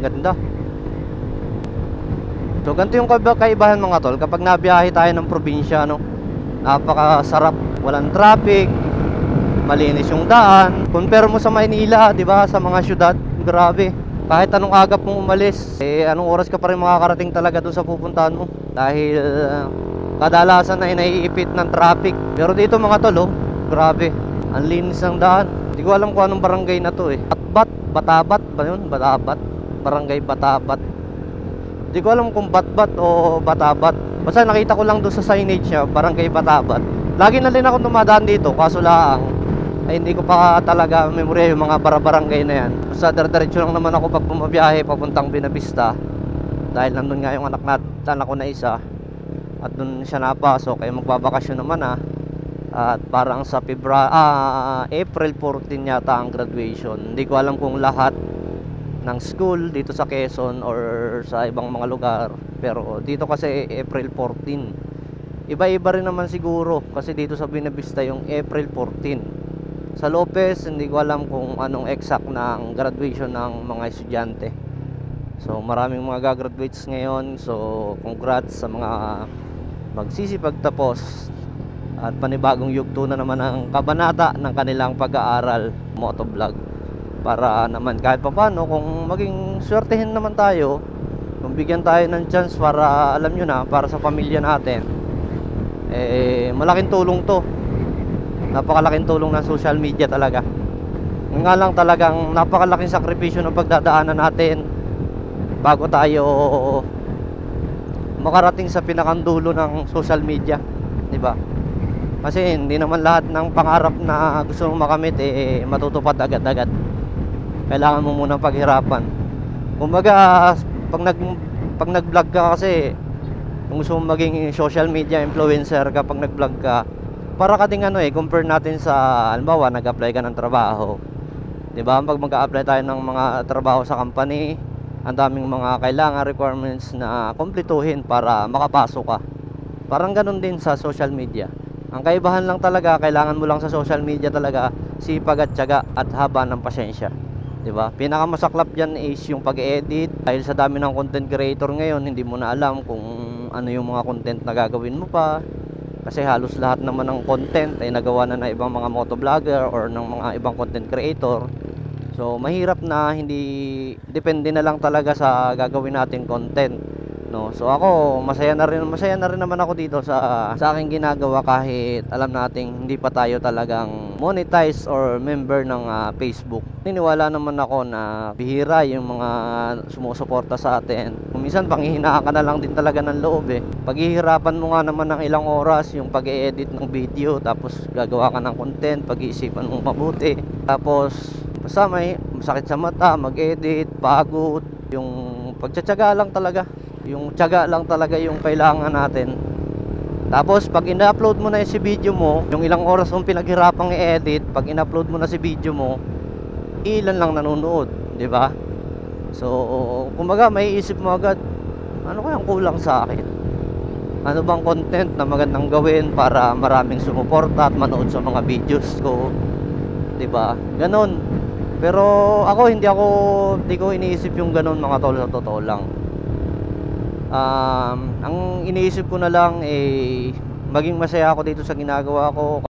Ganda. So ganito yung kaibahan mga tol kapag nabiyahe tayo ng probinsya, no? Napakasarap, walang traffic, malinis yung daan. Compare mo sa Maynila, di ba? Sa mga syudad, grabe. Kahit anong agap mong umalis, anong oras ka pa rin makakarating talaga dun sa pupuntahan mo. Dahil kadalasan ay naiipit ng traffic. Pero dito mga tol, grabe, ang linis ng daan. Hindi ko alam kung anong barangay na to Batabat ba yun? Batabat, barangay Batabat. Hindi ko alam kung Batbat o Batabat. Basta nakita ko lang doon sa signage niya, barangay Batabat. Lagi na rin ako dumadaan dito, kaso lang ay hindi ko pa talaga memorya yung mga barangay na yan. Basta diretso lang naman ako pag bumabiyahe papuntang Binavista. Dahil nandun nga yung anak ko na isa. At dun siya napasok, ay magbabakasyon naman At parang sa April 14 yata ang graduation. Hindi ko alam kung lahat ng school dito sa Quezon or sa ibang mga lugar, pero dito kasi April 14. Iba-iba rin naman siguro kasi dito sa Binavista yung April 14. Sa Lopez hindi ko alam kung anong exact ng graduation ng mga estudyante. So maraming mga gagraduates ngayon. So congrats sa mga magsisipagtapos. At panibagong yugto na naman ang kabanata ng kanilang pag-aaral, motovlog. Para naman kahit paano kung maging swertehin naman tayo, kung bigyan tayo ng chance para alam nyo na, para sa pamilya natin, malaking tulong to. Napakalaking tulong ng social media talaga. Nga lang talagang napakalaking sakripisyo ng pagdadaanan natin bago tayo makarating sa pinakandulo ng social media, di ba? Kasi hindi naman lahat ng pangarap na gusto mong makamit matutupad agad-agad. Kailangan mo munang paghirapan. Kumbaga pag nag-vlog ka kasi, kung gusto mong maging social media influencer kapag nag-vlog ka, para ka ding compare natin sa halimbawa nag-apply ka ng trabaho. 'Di ba? Pag mag-a-apply tayo ng mga trabaho sa company, ang daming mga kailangan requirements na kumpletuhin para makapasok ka. Parang ganun din sa social media. Ang kaibahan lang talaga, kailangan mo lang sa social media talaga sipag at tiyaga at haba ng pasyensya. 'Di ba? Pinakamasaklap diyan is yung pag-edit. Dahil sa dami ng content creator ngayon, hindi mo na alam kung ano yung mga content na gagawin mo pa. Kasi halos lahat naman ng content ay nagawa na ng ibang mga motovlogger or ng mga ibang content creator. So mahirap na, hindi depende na lang talaga sa gagawin nating content, no? So ako masaya na rin naman ako dito sa aking ginagawa, kahit alam nating hindi pa tayo talagang monetize or member ng Facebook. Niniwala naman ako na bihira yung mga sumusuporta sa atin. Minsan panghihinaan ka na lang din talaga ng loob Paghihirapan mo nga naman ng ilang oras yung pag-e-edit ng video, tapos gagawa ka ng content, pag-iisipan mo mabuti, tapos basta may masakit sa mata, mag-edit, pagod. Yung pagtsatsaga lang talaga, yung tiyaga lang talaga yung kailangan natin. Tapos pag ina-upload mo na si video mo, yung ilang oras mong pinaghirapang i-edit, pag ina-upload mo na si video mo, ilan lang nanonood, di ba? So kumbaga may isip mo agad, ano kayang kulang sa akin? Ano bang content na magandang gawin para maraming sumuporta at manood sa mga videos ko, di ba? Ganon. Pero ako hindi ko iniisip yung ganon mga tol, sa totoo lang. Ang iniisip ko na lang maging masaya ako dito sa ginagawa ko.